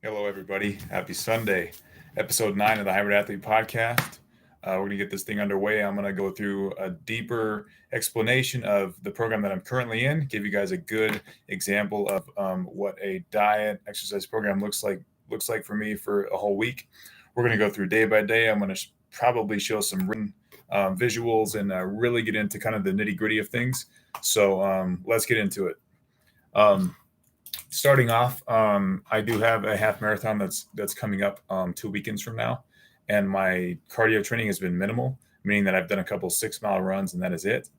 Hello, everybody. Happy Sunday. Episode 9 of the Hybrid Athlete Podcast. We're going to get this thing underway. I'm going to go through a deeper explanation of the program that I'm currently in, give you guys a good example of what a diet exercise program looks like for me for a whole week. We're going to go through day by day. I'm going to probably show some written visuals and really get into kind of the nitty gritty of things. So let's get into it. Um, Starting off, I do have a half marathon that's coming up 2 weekends from now, and my cardio training has been minimal, meaning that I've done a couple 6 mile runs and that is it.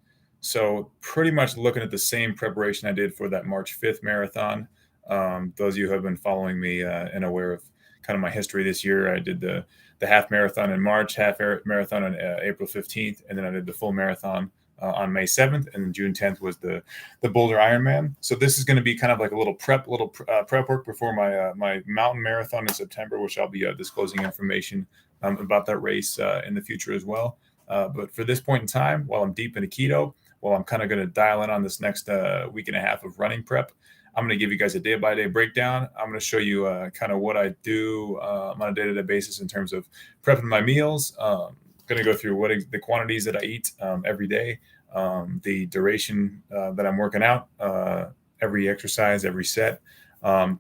So pretty much looking at the same preparation I did for that March 5th marathon. Those of you who have been following me and aware of kind of my history this year, I did the half marathon in March, marathon on April 15th, and then I did the full marathon on May 7th, and then June 10th was the Boulder Ironman. So this is going to be kind of like a little prep work before my mountain marathon in September, which I'll be disclosing information about that race in the future as well. But for this point in time, while I'm deep into keto, while I'm kind of going to dial in on this next week and a half of running prep, I'm going to give you guys a day by day breakdown. I'm going to show you kind of what I do on a day to day basis in terms of prepping my meals. Going to go through the quantities that I eat every day, the duration that I'm working out, every exercise, every set.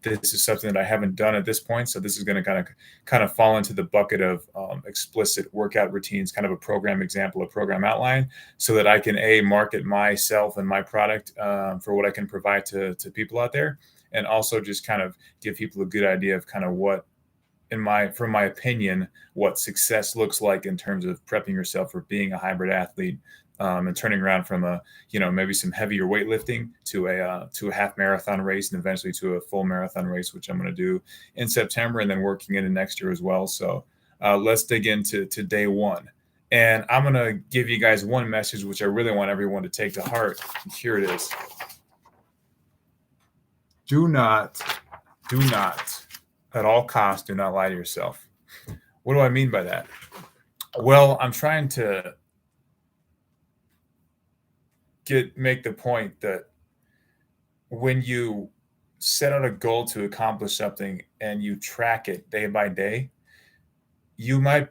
This is something that I haven't done at this point, so this is going to kind of fall into the bucket of explicit workout routines, kind of a program example, a program outline, so that I can market myself and my product for what I can provide to people out there, and also just kind of give people a good idea of kind of what from my opinion, what success looks like in terms of prepping yourself for being a hybrid athlete, and turning around from maybe some heavier weightlifting to a half marathon race and eventually to a full marathon race, which I'm going to do in September and then working into next year as well. So let's dig into day one. And I'm going to give you guys one message, which I really want everyone to take to heart. Here it is. Do not at all costs, do not lie to yourself. What do I mean by that? Well, I'm trying to make the point that when you set out a goal to accomplish something and you track it day by day, you might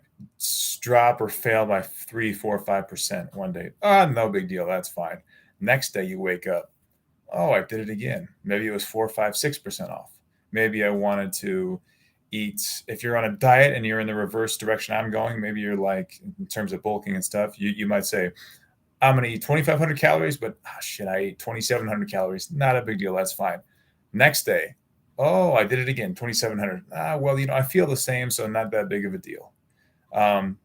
drop or fail by 3, 4, 5% one day. No big deal. That's fine. Next day you wake up. Oh, I did it again. Maybe it was 4, 5, 6% off. Maybe I wanted to eat. If you're on a diet and you're in the reverse direction I'm going, maybe you're like, in terms of bulking and stuff, you might say, I'm going to eat 2,500 calories, but shit, I ate 2,700 calories. Not a big deal. That's fine. Next day, oh, I did it again, 2,700. Well, I feel the same, so not that big of a deal.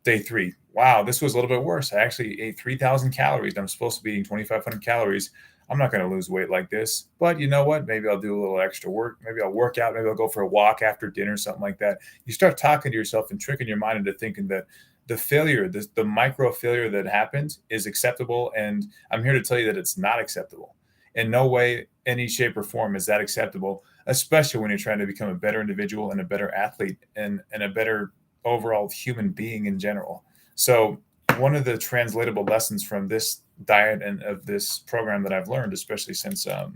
Day 3, wow, this was a little bit worse. I actually ate 3,000 calories. I'm supposed to be eating 2,500 calories. I'm not going to lose weight like this. But you know what? Maybe I'll do a little extra work. Maybe I'll work out. Maybe I'll go for a walk after dinner, something like that. You start talking to yourself and tricking your mind into thinking that the failure, the micro failure that happens is acceptable. And I'm here to tell you that it's not acceptable. In no way, any shape or form is that acceptable, especially when you're trying to become a better individual and a better athlete and a better overall human being in general. So one of the translatable lessons from this diet and of this program that I've learned, especially since I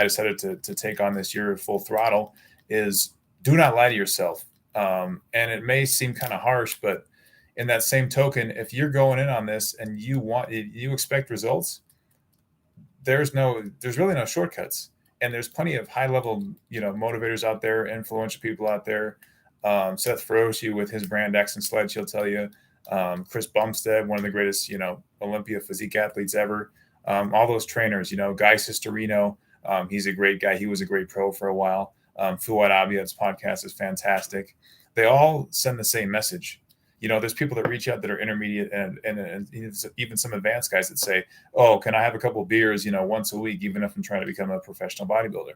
decided to take on this year of full throttle, is do not lie to yourself. And it may seem kind of harsh, but in that same token, if you're going in on this and you expect results, there's really no shortcuts. And there's plenty of high level, motivators out there, influential people out there. Seth Feroci with his brand X and Sledge, he'll tell you. Chris Bumstead, one of the greatest, Olympia physique athletes ever. All those trainers, Guy Sistorino, he's a great guy. He was a great pro for a while. Fuad Abiad's podcast is fantastic. They all send the same message. There's people that reach out that are intermediate and even some advanced guys that say, oh, can I have a couple of beers, once a week, even if I'm trying to become a professional bodybuilder?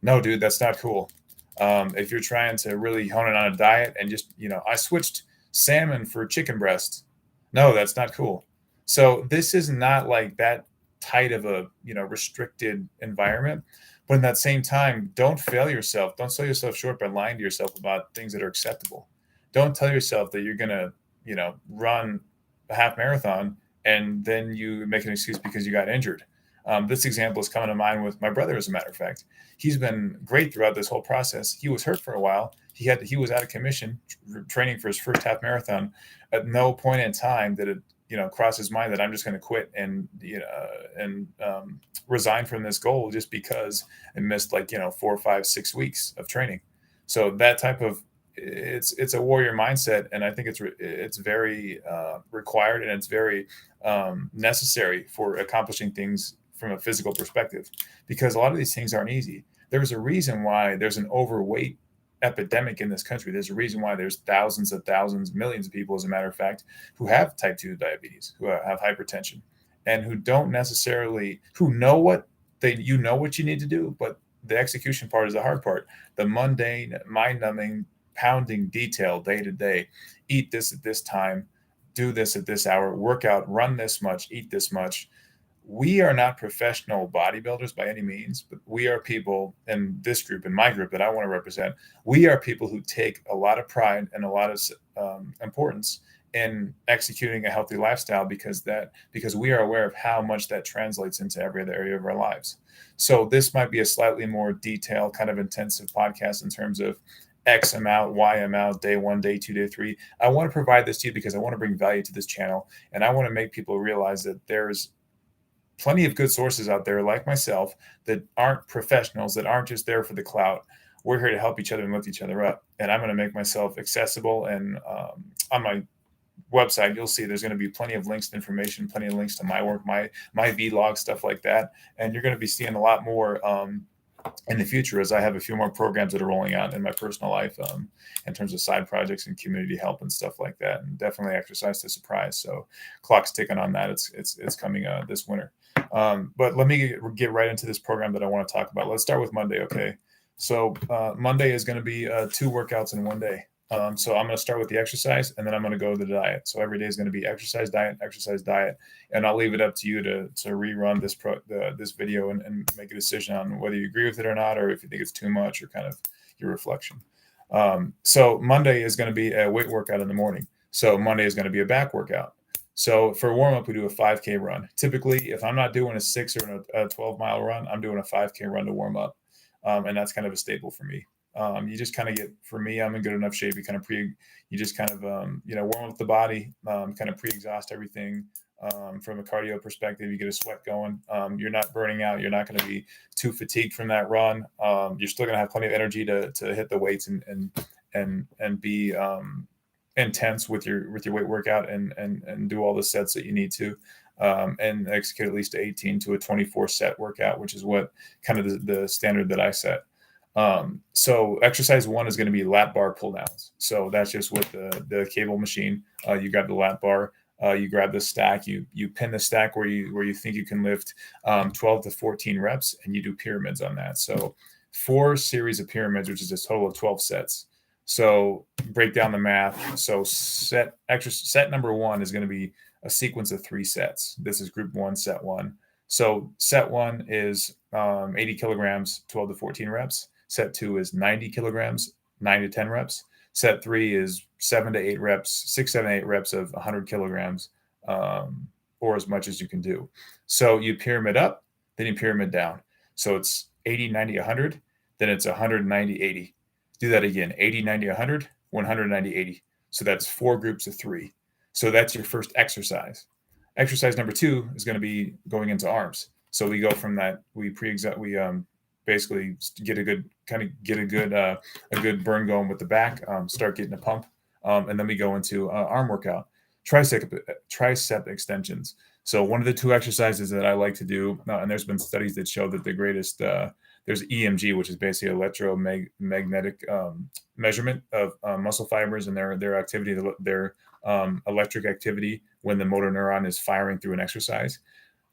No, dude, that's not cool. If you're trying to really hone in on a diet and just, I switched salmon for chicken breast. No, that's not cool. So this is not like that tight of a, restricted environment. But in that same time, don't fail yourself. Don't sell yourself short by lying to yourself about things that are acceptable. Don't tell yourself that you're going to, run a half marathon and then you make an excuse because you got injured. This example is coming to mind with my brother, as a matter of fact. He's been great throughout this whole process. He was hurt for a while. He was out of commission training for his first half marathon. At no point in time did it cross his mind that I'm just going to quit and resign from this goal just because I missed 4, 5, 6 weeks of training. So that type of it's a warrior mindset, and I think it's very required, and it's very necessary for accomplishing things from a physical perspective, because a lot of these things aren't easy. There's a reason why there's an overweight epidemic in this country. There's a reason why there's thousands of thousands, millions of people, as a matter of fact, who have type 2 diabetes, who have hypertension, and who don't necessarily, who know what what you need to do, but the execution part is the hard part. The mundane, mind-numbing, pounding detail day to day. Eat this at this time, do this at this hour, work out, run this much, eat this much. We are not professional bodybuilders by any means, but we are people in this group, in my group that I want to represent. We are people who take a lot of pride and a lot of importance in executing a healthy lifestyle, because we are aware of how much that translates into every other area of our lives. So this might be a slightly more detailed, kind of intensive podcast in terms of X amount, Y amount, day 1, day 2, day 3. I want to provide this to you because I want to bring value to this channel, and I want to make people realize that there's plenty of good sources out there like myself that aren't professionals, that aren't just there for the clout. We're here to help each other and lift each other up. And I'm going to make myself accessible. And on my website, you'll see there's going to be plenty of links to information, plenty of links to my work, my vlog, stuff like that. And you're going to be seeing a lot more in the future, as I have a few more programs that are rolling out in my personal life in terms of side projects and community help and stuff like that. And definitely exercise to surprise. So clock's ticking on that. It's coming this winter. But let me get right into this program that I want to talk about. Let's start with Monday. Okay. So Monday is going to be 2 workouts in one day. So I'm going to start with the exercise, and then I'm going to go to the diet. So every day is going to be exercise, diet, and I'll leave it up to you to rerun this video and make a decision on whether you agree with it or not, or if you think it's too much, or kind of your reflection. So Monday is going to be a weight workout in the morning. So Monday is going to be a back workout. So for warm up, we do a 5K run. Typically, if I'm not doing a 6 or a 12-mile run, I'm doing a 5K run to warm up, and that's kind of a staple for me. You just kind of for me, I'm in good enough shape. You just kind of warm up the body, kind of pre-exhaust everything. From a cardio perspective, you get a sweat going. You're not burning out. You're not going to be too fatigued from that run. You're still going to have plenty of energy to hit the weights and be intense with your weight workout and do all the sets that you need to, and execute at least 18 to a 24 set workout, which is what kind of the standard that I set. So exercise 1 is going to be lat bar pull downs. So that's just with the cable machine. You grab the lat bar, you grab the stack, you pin the stack where you think you can lift 12 to 14 reps, and you do pyramids on that. So 4 series of pyramids, which is a total of 12 sets. So break down the math. So set number 1 is going to be a sequence of 3 sets. This is group 1, set 1. So set 1 is 80 kilograms, 12 to 14 reps. Set 2 is 90 kilograms, 9 to 10 reps. Set 3 is 7 to 8 reps, 6, 7, 8 reps of 100 kilograms, or as much as you can do. So you pyramid up, then you pyramid down. So it's 80, 90, 100, then it's 100, 90, 80. Do that again, 80, 90, 100, 100, 90, 80. So that's 4 groups of 3. So that's your first exercise. Exercise number 2 is going to be going into arms. So we go from that, we basically get a good burn going with the back, start getting a pump, and then we go into arm workout, tricep extensions. So one of the 2 exercises that I like to do, and there's been studies that show that the greatest, there's EMG, which is basically electromagnetic measurement of muscle fibers and their activity, their electric activity when the motor neuron is firing through an exercise.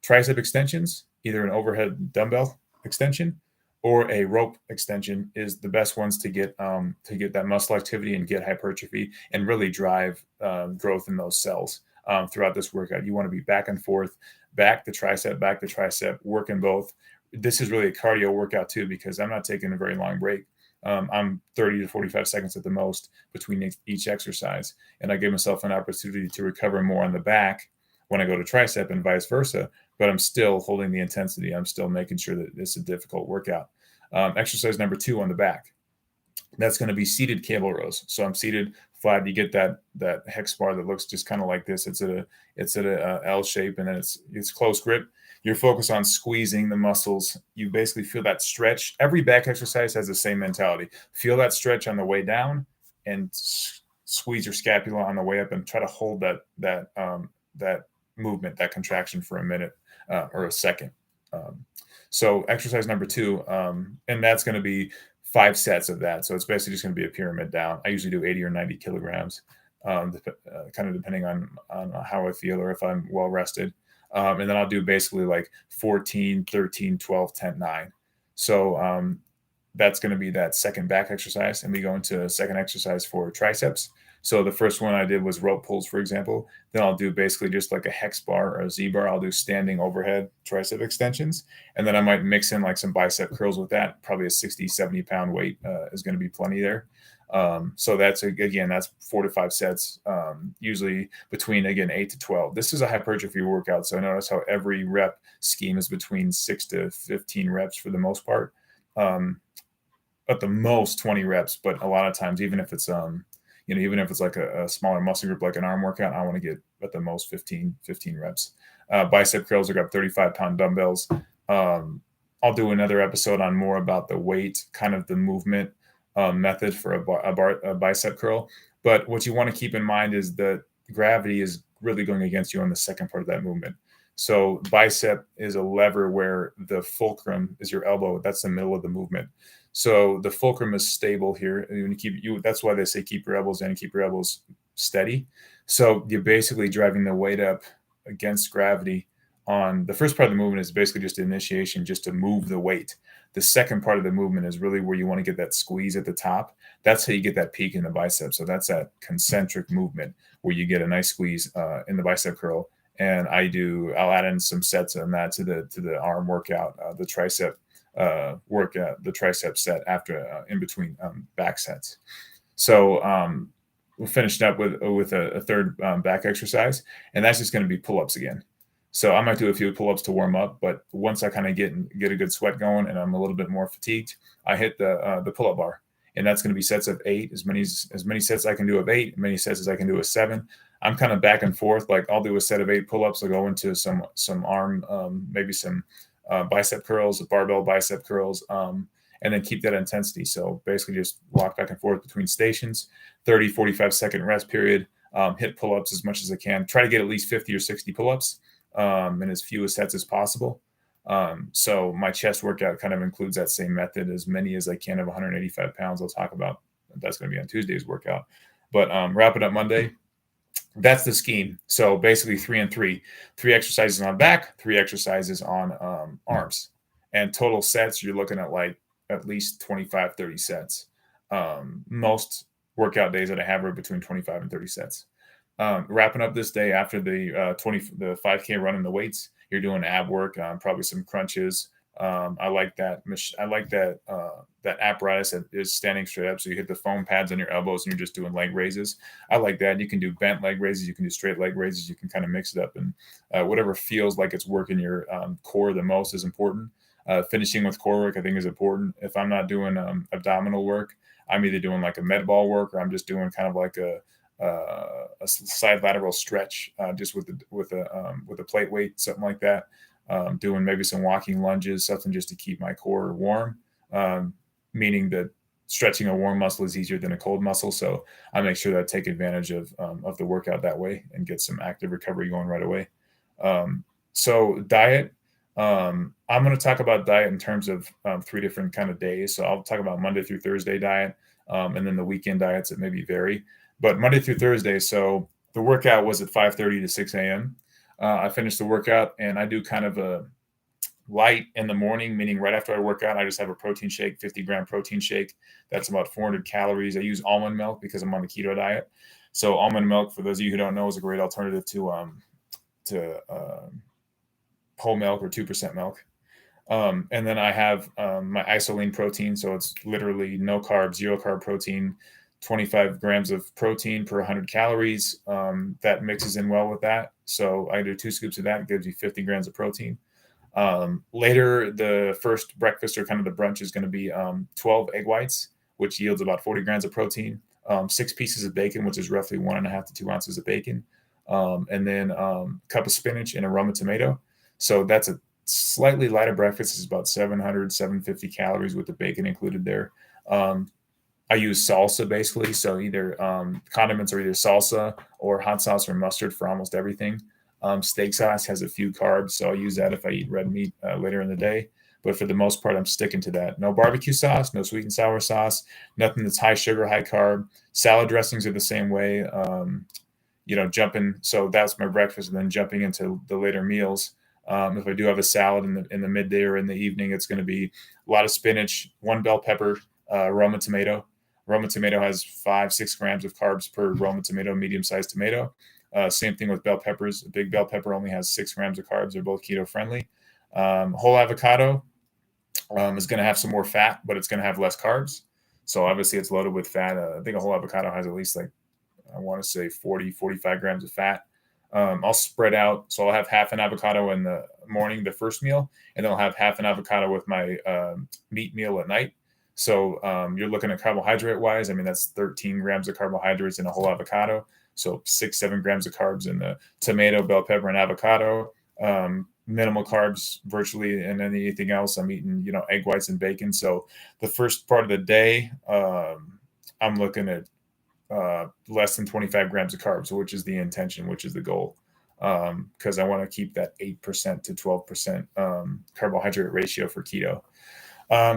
Tricep extensions, either an overhead dumbbell extension or a rope extension, is the best ones to get that muscle activity and get hypertrophy and really drive growth in those cells throughout this workout. You want to be back and forth, back to tricep, working both. This is really a cardio workout too, because I'm not taking a very long break. I'm 30 to 45 seconds at the most between each exercise, and I give myself an opportunity to recover more on the back when I go to tricep, and vice versa. but I'm still holding the intensity. I'm still making sure that it's a difficult workout. Exercise number 2 on the back. That's going to be seated cable rows. So I'm seated flat. You get that hex bar that looks just kind of like this. It's at a L shape, and then it's close grip. You're focused on squeezing the muscles. You basically feel that stretch. Every back exercise has the same mentality. Feel that stretch on the way down, and squeeze your scapula on the way up, and try to hold that movement, that contraction for a minute or a second. Um, so exercise number 2, and that's going to be 5 sets of that. So it's basically just going to be a pyramid down. I usually do 80 or 90 kilograms, kind of depending on how I feel or if I'm well rested. And then I'll do basically like 14, 13, 12, 10, 9. So that's going to be that second back exercise. And we go into a second exercise for triceps. So the first one I did was rope pulls, for example. Then I'll do basically just like a hex bar or a Z bar. I'll do standing overhead tricep extensions. And then I might mix in like some bicep curls with that. Probably a 60, 70 pound weight is going to be plenty there. So that's 4 to 5 sets, usually between, again, 8 to 12. This is a hypertrophy workout. So notice how every rep scheme is between 6 to 15 reps for the most part. At the most 20 reps, but a lot of times, even if it's like a smaller muscle group, like an arm workout, I want to get at the most 15 reps. Bicep curls, I got 35-pound dumbbells. I'll do another episode on more about the weight, kind of the movement method for a bicep curl. But what you want to keep in mind is that gravity is really going against you on the second part of that movement. So bicep is a lever where the fulcrum is your elbow. That's the middle of the movement. So the fulcrum is stable here. That's why they say keep your elbows in and keep your elbows steady. So you're basically driving the weight up against gravity on the first part of the movement is basically just initiation, just to move the weight. The second part of the movement is really where you want to get that squeeze at the top. That's how you get that peak in the bicep. So that's that concentric movement where you get a nice squeeze in the bicep curl. And I'll add in some sets on that to the arm workout, the tricep workout, the tricep set after in between back sets. So we'll finish up with a third back exercise, and that's just going to be pull-ups again. So I might do a few pull-ups to warm up, but once I kind of get a good sweat going and I'm a little bit more fatigued, I hit the pull-up bar, and that's going to be sets of 8, as many sets I can do of 8, as many sets as I can do of 7. I'm kind of back and forth. Like I'll do a set of 8 pull-ups. I'll go into some arm, maybe some bicep curls, barbell bicep curls, and then keep that intensity. So basically just walk back and forth between stations, 30, 45-second rest period, hit pull-ups as much as I can. Try to get at least 50 or 60 pull-ups in as few sets as possible. So my chest workout kind of includes that same method, as many as I can of 185 pounds. I'll talk about that's going to be on Tuesday's workout. But wrap it up Monday. That's the scheme. So basically 3 and 3 exercises on back, 3 exercises on arms, and total sets, you're looking at like at least 25, 30 sets. Most workout days that I have are between 25 and 30 sets. Wrapping up this day after the 5K run in the weights, you're doing ab work, probably some crunches. I like that. That apparatus that is standing straight up. So you hit the foam pads on your elbows and you're just doing leg raises. I like that. You can do bent leg raises. You can do straight leg raises. You can kind of mix it up, and whatever feels like it's working your core the most is important. Finishing with core work, I think, is important. If I'm not doing abdominal work, I'm either doing like a med ball work, or I'm just doing kind of like a side lateral stretch, just with a plate weight, something like that. Doing maybe some walking lunges, something just to keep my core warm, meaning that stretching a warm muscle is easier than a cold muscle. So I make sure that I take advantage of the workout that way and get some active recovery going right away. So diet, I'm going to talk about diet in terms of 3 different kind of days. So I'll talk about Monday through Thursday diet, and then the weekend diets that maybe vary. But Monday through Thursday, so the workout was at 5:30 to 6 a.m. I finished the workout, and I do kind of a light in the morning, meaning right after I work out, I just have a protein shake, 50-gram protein shake. That's about 400 calories. I use almond milk because I'm on the keto diet. So almond milk, for those of you who don't know, is a great alternative to whole milk or 2% milk. And then I have my isoline protein. So it's literally no carb, 0 carb protein, 25 grams of protein per 100 calories. That mixes in well with that. So I do 2 scoops of that. It gives you 50 grams of protein. Later, the first breakfast or kind of the brunch is going to be 12 egg whites, which yields about 40 grams of protein. 6 pieces of bacon, which is roughly 1.5 to 2 ounces of bacon. And then a cup of spinach and a Roma tomato. So that's a slightly lighter breakfast. It's about 700, 750 calories with the bacon included there. I use salsa basically. So either condiments are either salsa or hot sauce or mustard for almost everything. Steak sauce has a few carbs, so I'll use that if I eat red meat later in the day. But for the most part, I'm sticking to that. No barbecue sauce, no sweet and sour sauce, nothing that's high sugar, high carb. Salad dressings are the same way. Jumping. So that's my breakfast, and then jumping into the later meals. If I do have a salad in the midday or in the evening, it's going to be a lot of spinach, 1 bell pepper, Roma tomato. Roma tomato has 5-6 grams of carbs per Roma tomato, medium-sized tomato. Same thing with bell peppers. A big bell pepper only has 6 grams of carbs. They're both keto friendly. Whole avocado is going to have some more fat, but it's going to have less carbs. So obviously it's loaded with fat. I think a whole avocado has at least I want to say 40, 45 grams of fat. I'll spread out. So I'll have half an avocado in the morning, the first meal, and then I'll have half an avocado with my meat meal at night. So you're looking at carbohydrate wise. I mean, that's 13 grams of carbohydrates in a whole avocado. So 6-7 grams of carbs in the tomato, bell pepper, and avocado. Minimal carbs virtually, and then anything else I'm eating, egg whites and bacon. So the first part of the day, I'm looking at less than 25 grams of carbs, which is the intention, which is the goal. Because I want to keep that 8% to 12% carbohydrate ratio for keto.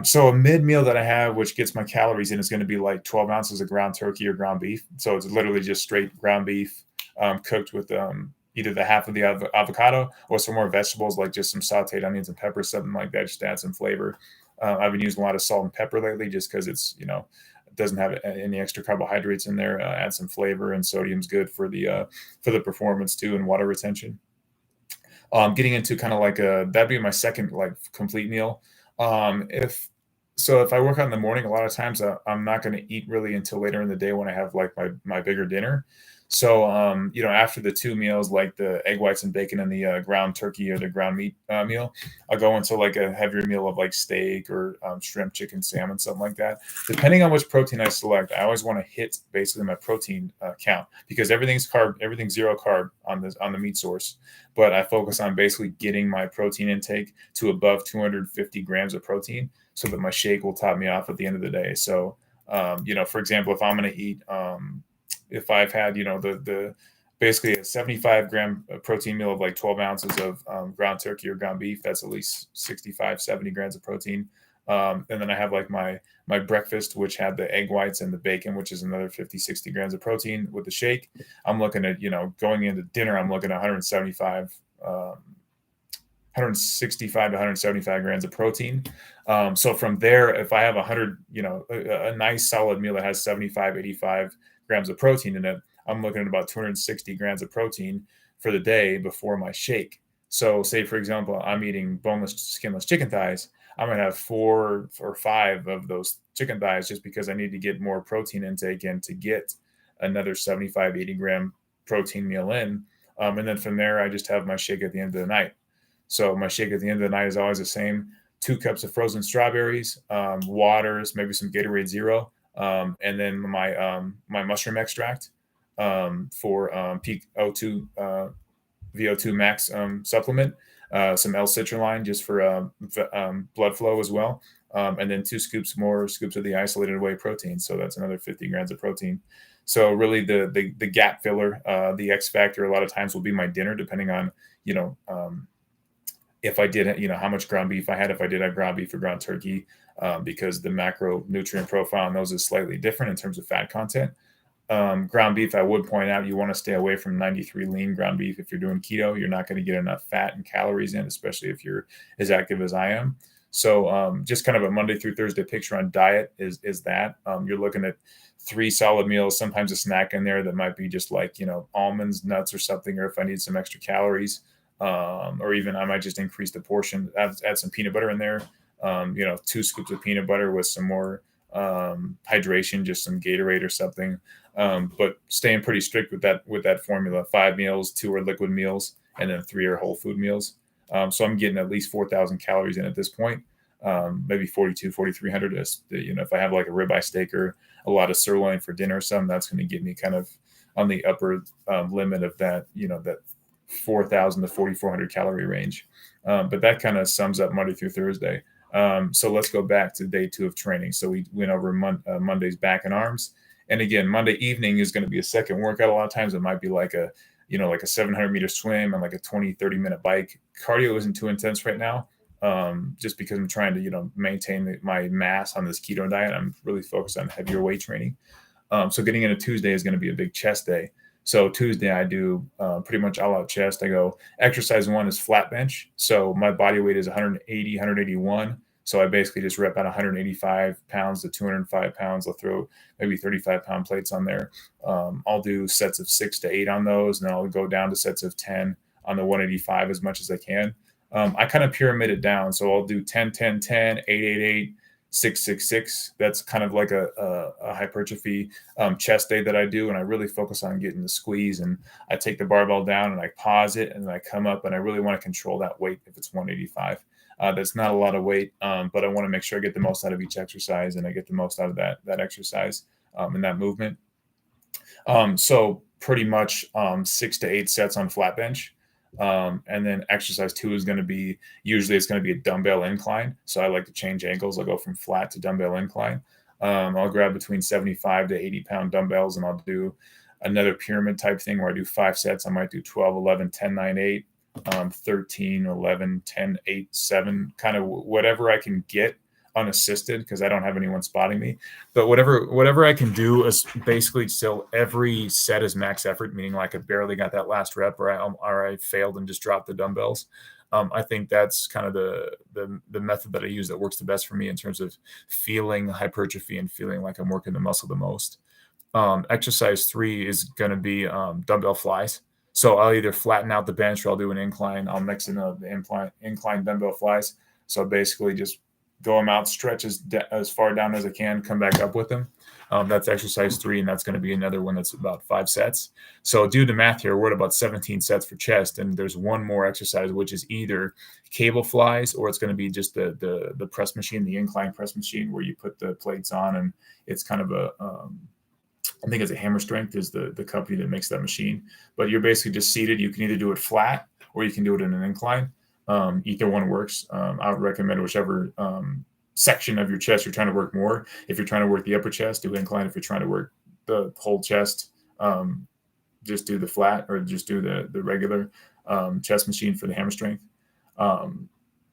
So a mid meal that I have, which gets my calories in, is going to be like 12 ounces of ground turkey or ground beef. So it's literally just straight ground beef cooked with either the half of the avocado or some more vegetables, like just some sauteed onions and peppers, something like that, just to add some flavor. I've been using a lot of salt and pepper lately just because it's, it doesn't have any extra carbohydrates in there. Add some flavor, and sodium's good for the performance too, and water retention. Getting into kind of that'd be my second complete meal. If I work out in the morning, a lot of times I'm not going to eat really until later in the day when I have my bigger dinner. So, after the 2 meals, like the egg whites and bacon and the ground turkey or the ground meat meal, I'll go into a heavier meal of steak or shrimp, chicken, salmon, something like that. Depending on which protein I select, I always want to hit basically my protein count, because everything's zero carb on the meat source. But I focus on basically getting my protein intake to above 250 grams of protein so that my shake will top me off at the end of the day. So, for example, if I'm going to eat, if I've had, the basically a 75-gram protein meal of 12 ounces of ground turkey or ground beef, that's at least 65, 70 grams of protein. And then I have my breakfast, which had the egg whites and the bacon, which is another 50, 60 grams of protein with the shake. I'm looking at, going into dinner, I'm looking at 165 to 175 grams of protein. So from there, if I have a nice solid meal that has 75, 85 grams of protein in it, I'm looking at about 260 grams of protein for the day before my shake. So say, for example, I'm eating boneless, skinless chicken thighs. I'm going to have 4 or 5 of those chicken thighs just because I need to get more protein intake in to get another 75, 80 gram protein meal in. And then from there, I just have my shake at the end of the night. So my shake at the end of the night is always the same: 2 cups of frozen strawberries, waters, maybe some Gatorade Zero, and then my mushroom extract for peak O2 VO2 max supplement, some L-citrulline just for blood flow as well, and then 2 scoops of the isolated whey protein. So that's another 50 grams of protein. So really the gap filler, the X factor, a lot of times will be my dinner, depending on if I did, how much ground beef I had, if I did have ground beef or ground turkey, because the macronutrient profile on those is slightly different in terms of fat content. Ground beef, I would point out, you want to stay away from 93 lean ground beef. If you're doing keto, you're not going to get enough fat and calories in, especially if you're as active as I am. So just kind of a Monday through Thursday picture on diet is that. You're looking at 3 solid meals, sometimes a snack in there that might be just almonds, nuts, or something, or if I need some extra calories. Or even I might just increase the portion, add some peanut butter in there. 2 scoops of peanut butter with some more hydration, just some Gatorade or something. But staying pretty strict with that formula: 5 meals, 2 are liquid meals, and then 3 are whole food meals. So I'm getting at least 4,000 calories in at this point. Maybe 42, 4,300. If I have like a ribeye steak or a lot of sirloin for dinner or something, that's going to get me kind of on the upper limit of that, that 4,000 to 4,400 calorie range. But that kind of sums up Monday through Thursday. So let's go back to day 2 of training. So we went over Monday's back and arms. And again, Monday evening is going to be a second workout. A lot of times it might be like a 700-meter swim and like a 20, 30-minute bike. Cardio isn't too intense right now. Just because I'm trying to, maintain my mass on this keto diet. I'm really focused on heavier weight training. So getting into Tuesday is going to be a big chest day. So Tuesday I do pretty much all out chest. I go exercise 1 is flat bench. So my body weight is 180, 181. So I basically just rep at 185 pounds to 205 pounds. I'll throw maybe 35-pound plates on there. I'll do sets of 6 to 8 on those, and then I'll go down to sets of 10 on the 185 as much as I can. I kind of pyramid it down. So I'll do 10, 10, 10, 8, 8, 8, 6, 6, 6. That's kind of like a hypertrophy chest day that I do. And I really focus on getting the squeeze. And I take the barbell down and I pause it and then I come up, and I really want to control that weight if it's 185. That's not a lot of weight, but I want to make sure I get the most out of each exercise, and I get the most out of that exercise and that movement. So pretty much 6 to 8 sets on flat bench. And then exercise 2 is going to be, usually it's going to be a dumbbell incline. So I like to change angles. I'll go from flat to dumbbell incline. I'll grab between 75 to 80-pound dumbbells, and I'll do another pyramid type thing where I do 5 sets. I might do 12, 11, 10, 9, 8, 13, 11, 10, 8, 7, kind of whatever I can get unassisted, because I don't have anyone spotting me. But whatever I can do is basically still every set is max effort, meaning like I barely got that last rep, or I failed and just dropped the dumbbells. I think that's kind of the method that I use that works the best for me in terms of feeling hypertrophy and feeling like I'm working the muscle the most. Exercise 3 is going to be dumbbell flies. So I'll either flatten out the bench, or I'll do an incline. I'll mix in the incline dumbbell flies. So basically just go them out, stretch as far down as I can, come back up with them. That's exercise 3, and that's going to be another one that's about 5 sets. So do the math here. We're at about 17 sets for chest, and there's one more exercise, which is either cable flies, or it's going to be just the press machine, the incline press machine, where you put the plates on, and it's kind of I think it's a Hammer Strength is the company that makes that machine. But you're basically just seated. You can either do it flat, or you can do it in an incline. Either one works. I would recommend whichever section of your chest you're trying to work more. If you're trying to work the upper chest, do incline. If you're trying to work the whole chest, just do the flat, or just do the regular chest machine for the Hammer Strength. And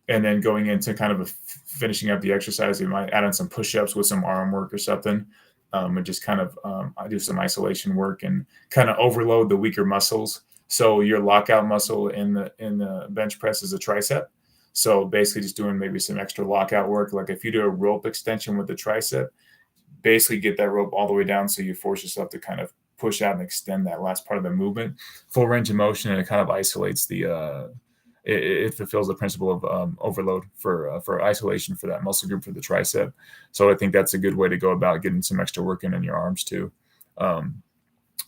then going into kind of finishing up the exercise, you might add on some push-ups with some arm work or something. And just kind of I do some isolation work and kind of overload the weaker muscles. So your lockout muscle in the bench press is a tricep. So basically just doing maybe some extra lockout work. Like if you do a rope extension with the tricep, basically get that rope all the way down, so you force yourself to kind of push out and extend that last part of the movement. Full range of motion, and it kind of isolates it fulfills the principle of overload for isolation for that muscle group for the tricep. So I think that's a good way to go about getting some extra work in your arms too.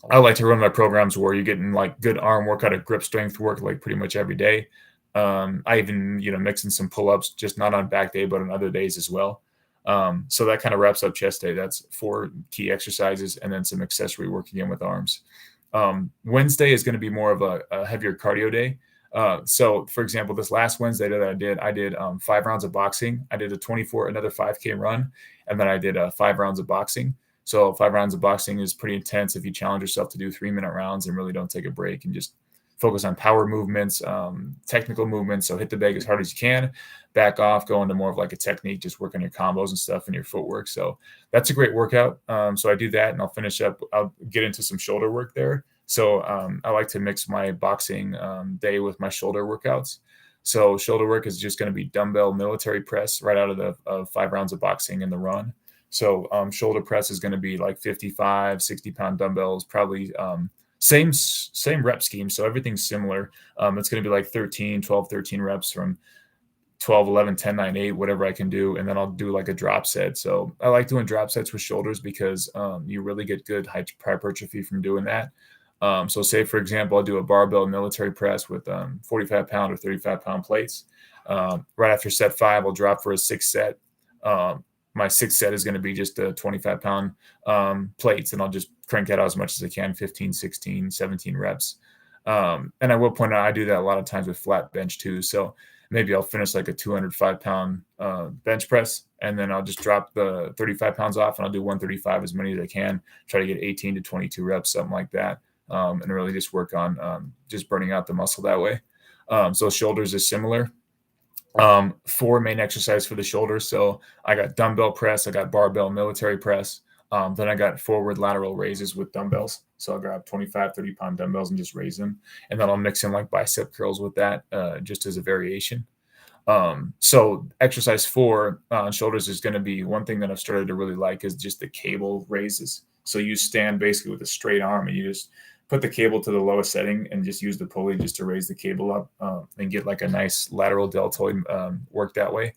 I like to run my programs where you're getting like good arm work out of grip strength work, like pretty much every day. I even, mix in some pull-ups, just not on back day, but on other days as well. So that kind of wraps up chest day. That's 4 key exercises, and then some accessory work again with arms. Wednesday is going to be more of a heavier cardio day. So for example, this last Wednesday that I did 5 rounds of boxing. I did another 5K run, and then I did 5 rounds of boxing. So 5 rounds of boxing is pretty intense if you challenge yourself to do 3-minute rounds and really don't take a break and just focus on power movements, technical movements. So hit the bag as hard as you can, back off, go into more of like a technique, just work on your combos and stuff and your footwork. So that's a great workout. So I do that, and I'll finish up. I'll get into some shoulder work there. So I like to mix my boxing day with my shoulder workouts. So shoulder work is just going to be dumbbell military press right out of the 5 rounds of boxing in the run. So shoulder press is going to be like 55, 60-pound dumbbells, probably same rep scheme. So everything's similar. It's going to be like 12, 13 reps from 12, 11, 10, 9, 8, whatever I can do. And then I'll do like a drop set. So I like doing drop sets with shoulders because you really get good hypertrophy from doing that. So say, for example, I'll do a barbell military press with 45-pound or 35-pound plates. Right after set 5, I'll drop for a 6th set. My 6th set is going to be just a 25-pound plates, and I'll just crank that out as much as I can, 15, 16, 17 reps. And I will point out I do that a lot of times with flat bench too. So maybe I'll finish like a 205-pound bench press, and then I'll just drop the 35 pounds off, and I'll do 135 as many as I can, try to get 18 to 22 reps, something like that, and really just work on just burning out the muscle that way. So shoulders is similar. 4 main exercises for the shoulders. So I got dumbbell press, I got barbell military press. Then I got forward lateral raises with dumbbells. So I'll grab 25, 30-pound dumbbells and just raise them. And then I'll mix in like bicep curls with that just as a variation. So exercise 4 on shoulders is going to be one thing that I've started to really like is just the cable raises. So you stand basically with a straight arm and you just put the cable to the lowest setting and just use the pulley just to raise the cable up and get like a nice lateral deltoid work that way.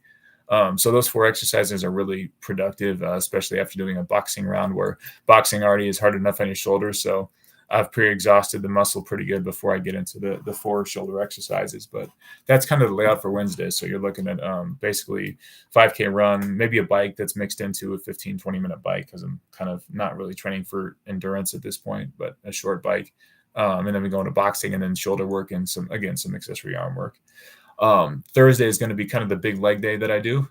So those 4 exercises are really productive, especially after doing a boxing round where boxing already is hard enough on your shoulders. So I've pre-exhausted the muscle pretty good before I get into the 4 shoulder exercises. But that's kind of the layout for Wednesday. So you're looking at basically 5K run, maybe a bike that's mixed into a 15, 20-minute bike because I'm kind of not really training for endurance at this point, but a short bike. And then we go into boxing and then shoulder work and some accessory arm work. Thursday is going to be kind of the big leg day that I do.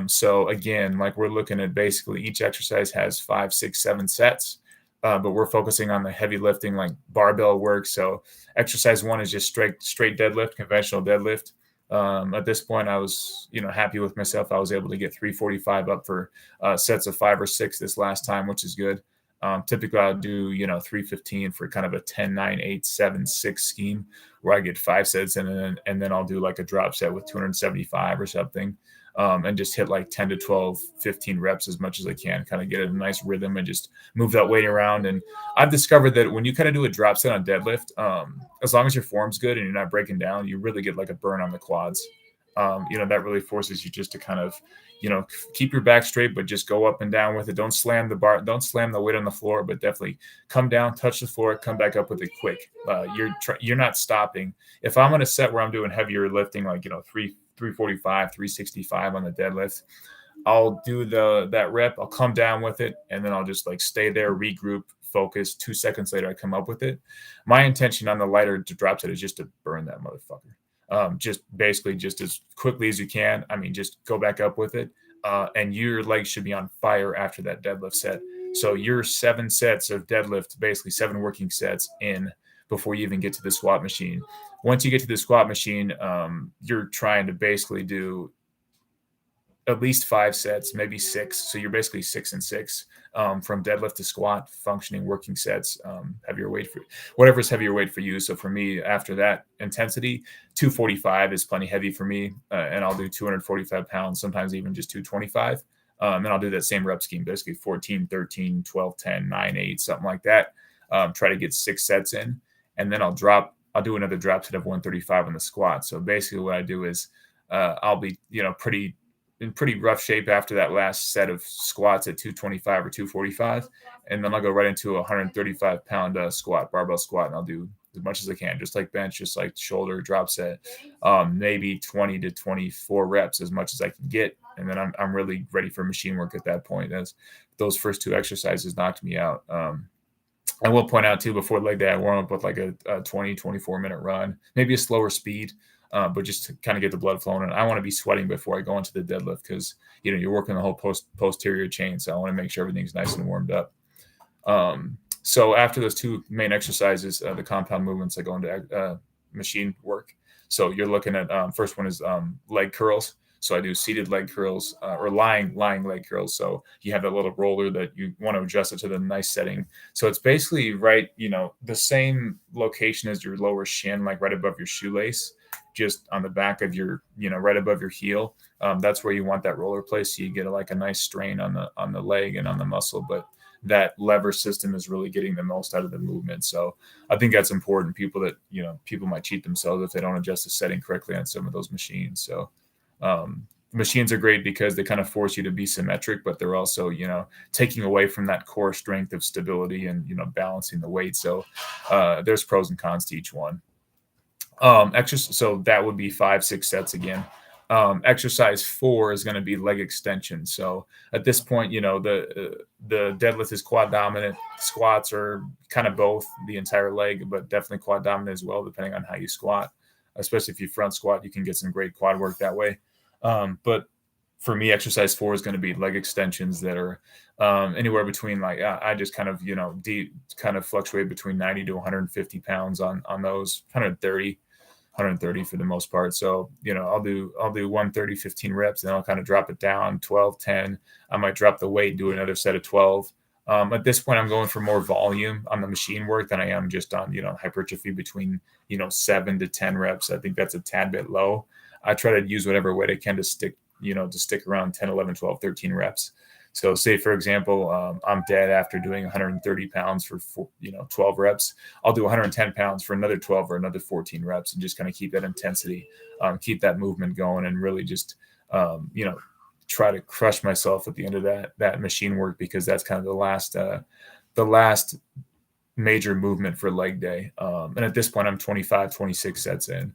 So again, like we're looking at basically each exercise has 5, 6, 7 sets. But we're focusing on the heavy lifting, like barbell work. So exercise 1 is just straight deadlift, conventional deadlift. At this point, I was, happy with myself. I was able to get 345 up for sets of 5 or 6 this last time, which is good. Typically, I'll do, 315 for kind of a 10, 9, 8, 7, 6 scheme where I get 5 sets and then I'll do like a drop set with 275 or something. And just hit like 10 to 12, 15 reps as much as I can, kind of get a nice rhythm and just move that weight around. And I've discovered that when you kind of do a drop set on deadlift, as long as your form's good and you're not breaking down, you really get like a burn on the quads. That really forces you just to kind of, keep your back straight, but just go up and down with it. Don't slam the bar, don't slam the weight on the floor, but definitely come down, touch the floor, come back up with it quick. You're not stopping. If I'm on a set where I'm doing heavier lifting, like, 345, 365 on the deadlift, I'll do that rep, I'll come down with it, and then I'll just like stay there, regroup, focus. 2 seconds later, I come up with it. My intention on the lighter drop set is just to burn that motherfucker. Just basically just as quickly as you can. I mean, just go back up with it. And your legs should be on fire after that deadlift set. So your 7 sets of deadlift, basically 7 working sets in before you even get to the squat machine. Once you get to the squat machine, you're trying to basically do at least 5 sets, maybe 6. So you're basically 6 and 6 from deadlift to squat, functioning working sets, heavier weight for whatever's heavier weight for you. So for me, after that intensity, 245 is plenty heavy for me. And I'll do 245 pounds, sometimes even just 225. And I'll do that same rep scheme, basically 14, 13, 12, 10, 9, 8, something like that. Try to get 6 sets in. And then I'll do another drop set of 135 on the squat. So basically what I do is I'll be, in pretty rough shape after that last set of squats at 225 or 245. And then I'll go right into a 135-pound squat, barbell squat, and I'll do as much as I can, just like bench, just like shoulder drop set, maybe 20 to 24 reps, as much as I can get. And then I'm really ready for machine work at that point, as those first 2 exercises knocked me out. I will point out too, before leg day, I warm up with like a 20, 24-minute run, maybe a slower speed, but just to kind of get the blood flowing. And I want to be sweating before I go into the deadlift because, you're working the whole posterior chain. So I want to make sure everything's nice and warmed up. So after those 2 main exercises, the compound movements, I go into machine work. So you're looking at, first one is leg curls. So I do seated leg curls or lying leg curls. So you have that little roller that you want to adjust it to the nice setting. So it's basically right, the same location as your lower shin, like right above your shoelace, just on the back of your, right above your heel. That's where you want that roller place. So you get a nice strain on the leg and on the muscle, but that lever system is really getting the most out of the movement. So I think that's important. People might cheat themselves if they don't adjust the setting correctly on some of those machines. So Machines are great because they kind of force you to be symmetric, but they're also, taking away from that core strength of stability and, balancing the weight. So there's pros and cons to each one. So that would be 5, 6 sets again. Exercise 4 is going to be leg extension. So at this point, the deadlift is quad dominant. Squats are kind of both, the entire leg, but definitely quad dominant as well, depending on how you squat. Especially if you front squat, you can get some great quad work that way. But for me, exercise 4 is going to be leg extensions that are anywhere between, like, I just kind of kind of fluctuate between 90 to 150 pounds on those. 130 for the most part. So, I'll do 130, 15 reps, and I'll kind of drop it down 12, 10. I might drop the weight, do another set of 12. At this point, I'm going for more volume on the machine work than I am just on, hypertrophy between, 7 to 10 reps. I think that's a tad bit low. I try to use whatever weight I can to stick around 10, 11, 12, 13 reps. So say, for example, I'm dead after doing 130 pounds for 12 reps. I'll do 110 pounds for another 12 or another 14 reps, and just kind of keep that intensity, keep that movement going, and really just, try to crush myself at the end of that machine work, because that's kind of the last major movement for leg day. And at this point, I'm 25, 26 sets in.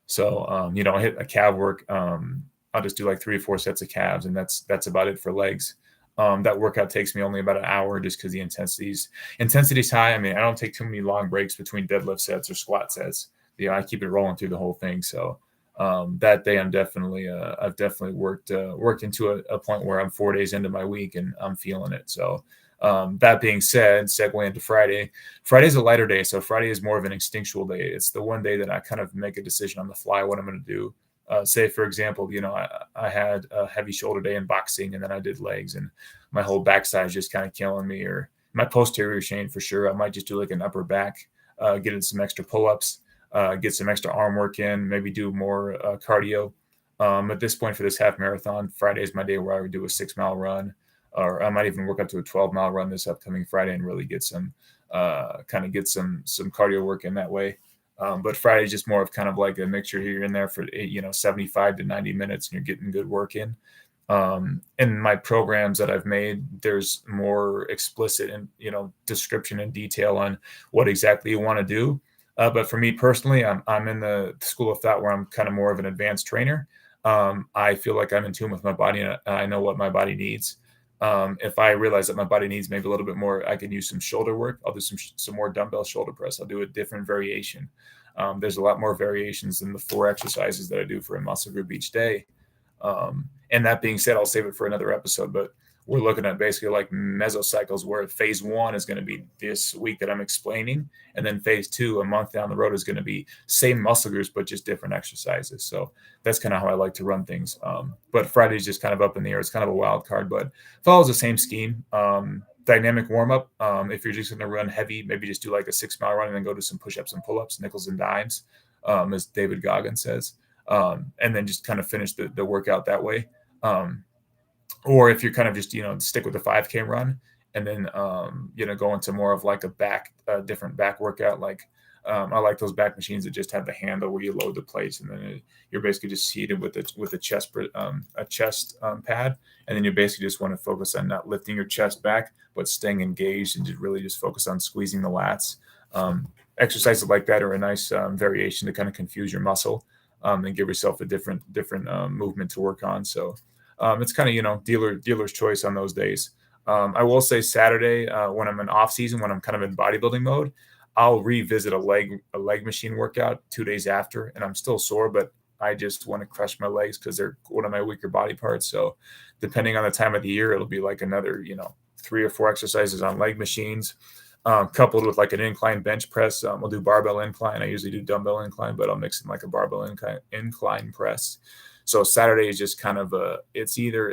So, I hit a calf work. I'll just do like 3 or 4 sets of calves, and that's about it for legs. That workout takes me only about an hour, just because the intensity's high. I mean, I don't take too many long breaks between deadlift sets or squat sets. I keep it rolling through the whole thing. So that day, I've definitely worked into a point where I'm 4 days into my week and I'm feeling it. So that being said, segue into Friday. Friday's a lighter day, so Friday is more of an instinctual day. It's the one day that I kind of make a decision on the fly what I'm going to do. Say, for example, I had a heavy shoulder day in boxing, and then I did legs, and my whole backside is just kind of killing me, or my posterior chain for sure. I might just do like an upper back, get in some extra pull-ups, get some extra arm work in, maybe do more cardio. At this point for this half marathon, Friday is my day where I would do a 6-mile run, or I might even work up to a 12-mile run this upcoming Friday and really get some cardio work in that way. But Friday is just more of kind of like a mixture here and there for 75 to 90 minutes, and you're getting good work in. In my programs that I've made, there's more explicit and description and detail on what exactly you want to do. But for me personally, I'm in the school of thought where I'm kind of more of an advanced trainer. I feel like I'm in tune with my body, and I know what my body needs. If I realize that my body needs maybe a little bit more, I can use some shoulder work. I'll do some more dumbbell shoulder press. I'll do a different variation. There's a lot more variations than the 4 exercises that I do for a muscle group each day. And that being said, I'll save it for another episode, but we're looking at basically like mesocycles, where phase 1 is going to be this week that I'm explaining. And then phase 2, a month down the road, is going to be same muscle groups, but just different exercises. So that's kind of how I like to run things. But Friday's just kind of up in the air. It's kind of a wild card, but follows the same scheme. Dynamic warm up. If you're just going to run heavy, maybe just do like a 6-mile run and then go do some push-ups and pull-ups, nickels and dimes, as David Goggins says. And then just kind of finish the workout that way. Or if you're kind of just, stick with the 5K run, and then, go into more of like a different back workout. Like, I like those back machines that just have the handle where you load the plates, and then you're basically just seated with a chest pad. And then you basically just want to focus on not lifting your chest back, but staying engaged, and just really just focus on squeezing the lats. Exercises like that are a nice variation to kind of confuse your muscle, and give yourself a different movement to work on. So it's kind of, dealer's choice on those days. I will say Saturday, when I'm in off season, when I'm kind of in bodybuilding mode, I'll revisit a leg machine workout 2 days after, and I'm still sore, but I just want to crush my legs because they're one of my weaker body parts. So depending on the time of the year, it'll be like another, 3 or 4 exercises on leg machines, coupled with like an incline bench press. We'll do barbell incline. I usually do dumbbell incline, but I'll mix in like a barbell incline press. So Saturday is just kind of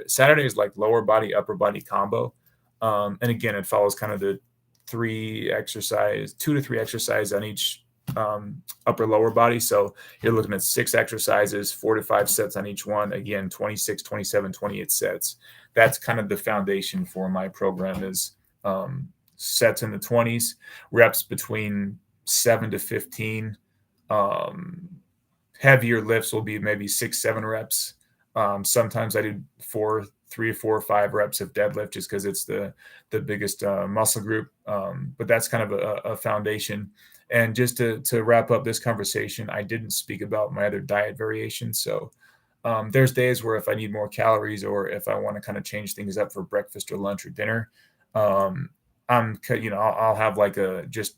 Saturday is like lower body, upper body combo. And again, it follows kind of the 2 to 3 exercise on each upper lower body. So you're looking at 6 exercises, 4 to 5 sets on each one. Again, 26, 27, 28 sets. That's kind of the foundation for my program, is sets in the 20s, reps between 7 to 15. Heavier lifts will be maybe 6, 7 reps. Sometimes I do 3 or 4 or 5 reps of deadlift just because it's the biggest muscle group. But that's kind of a foundation. And just to wrap up this conversation, I didn't speak about my other diet variations. So there's days where if I need more calories or if I want to kind of change things up for breakfast or lunch or dinner, um, I'll have like a just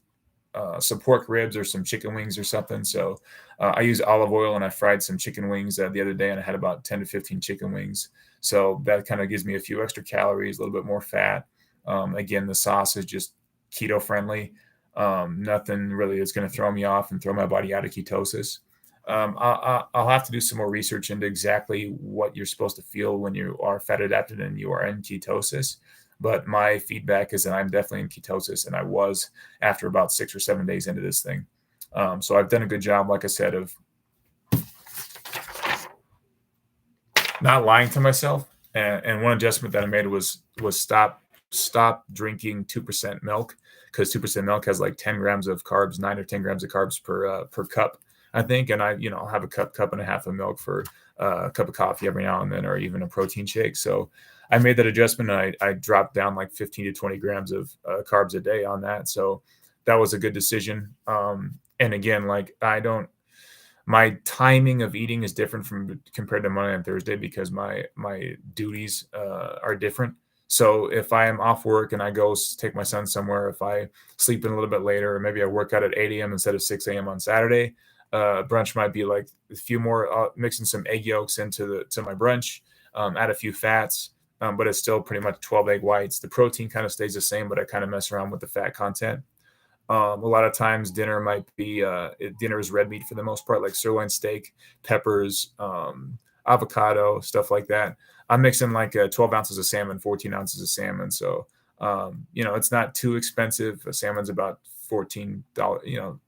some pork ribs or some chicken wings or something. So I use olive oil and I fried some chicken wings the other day and I had about 10 to 15 chicken wings. So that kind of gives me a few extra calories, a little bit more fat. Again, the sauce is just keto friendly. Nothing really is going to throw me off and throw my body out of ketosis. I'll have to do some more research into exactly what you're supposed to feel when you are fat adapted and you are in ketosis. But my feedback is that I'm definitely in ketosis, and I was after about 6 or 7 days into this thing. So I've done a good job, like I said, of not lying to myself. And one adjustment that I made was stop drinking 2% milk, because 2% milk has like 10 grams of carbs, 9 or 10 grams of carbs per cup, I think. And I'll have a cup and a half of milk for a cup of coffee every now and then, or even a protein shake. So I made that adjustment. And I dropped down like 15 to 20 grams of carbs a day on that. So that was a good decision. And again, like my timing of eating is different from compared to Monday and Thursday because my duties are different. So if I am off work and I go take my son somewhere, if I sleep in a little bit later, or maybe I work out at 8 a.m. instead of 6 a.m. on Saturday, brunch might be like a few more, mixing some egg yolks to my brunch, add a few fats, but it's still pretty much 12 egg whites. The protein kind of stays the same, but I kind of mess around with the fat content. A lot of times dinner might be dinner is red meat for the most part, like sirloin steak, peppers, avocado, stuff like that. I'm mixing like 12 ounces of salmon, 14 ounces of salmon. So, it's not too expensive. A salmon's about $14, $10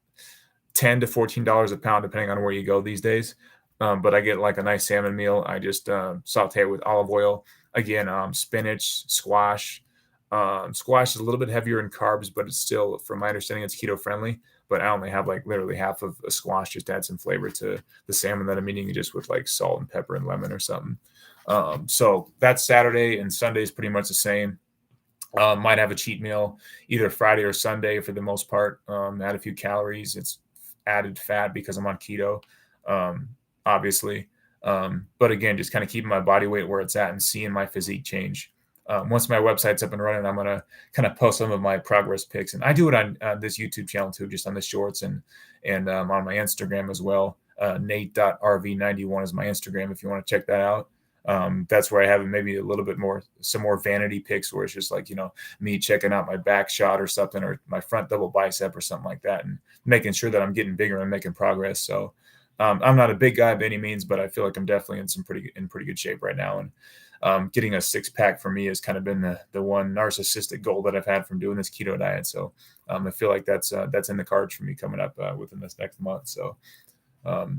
to $14 a pound, depending on where you go these days. But I get like a nice salmon meal. I just saute it with olive oil. Again, spinach, squash. Squash is a little bit heavier in carbs, but it's still, from my understanding, it's keto friendly. But I only have like literally half of a squash just to add some flavor to the salmon that I'm eating, just with like salt and pepper and lemon or something. So that's Saturday, and Sunday is pretty much the same. Might have a cheat meal either Friday or Sunday for the most part. Add a few calories. It's added fat because I'm on keto, um, obviously. But again, just kind of keeping my body weight where it's at and seeing my physique change. Once my website's up and running, I'm gonna kind of post some of my progress pics, and I do it on this YouTube channel too, just on the shorts and on my Instagram as well. Nate.rv91 is my Instagram if you want to check that out. That's where I have maybe a little bit more, some more vanity pics where it's just like, me checking out my back shot or something, or my front double bicep or something like that, and making sure that I'm getting bigger and making progress. So I'm not a big guy by any means, but I feel like I'm definitely in pretty good shape right now. And getting a 6-pack for me has kind of been the one narcissistic goal that I've had from doing this keto diet. So I feel like that's in the cards for me coming up within this next month. So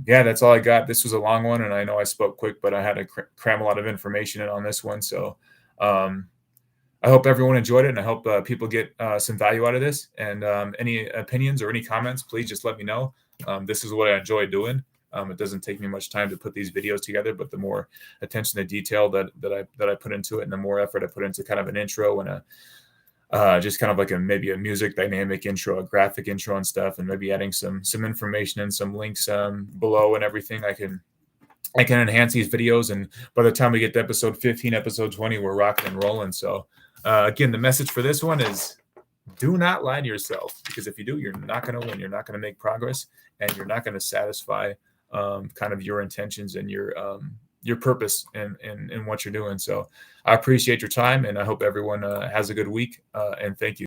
yeah, that's all I got. This was a long one, and I know I spoke quick, but I had to cram a lot of information in on this one. So I hope everyone enjoyed it, and I hope people get some value out of this. And any opinions or any comments, please just let me know. This is what I enjoy doing. It doesn't take me much time to put these videos together, but the more attention to detail that I put into it, and the more effort I put into kind of an intro and just kind of like maybe a music dynamic intro, a graphic intro and stuff, and maybe adding some information and some links below and everything, I can enhance these videos. And by the time we get to episode 15, episode 20, we're rocking and rolling. So again, the message for this one is, do not lie to yourself, because if you do, you're not going to win. You're not going to make progress, and you're not going to satisfy kind of your intentions and your purpose in what you're doing. So I appreciate your time, and I hope everyone has a good week. And thank you.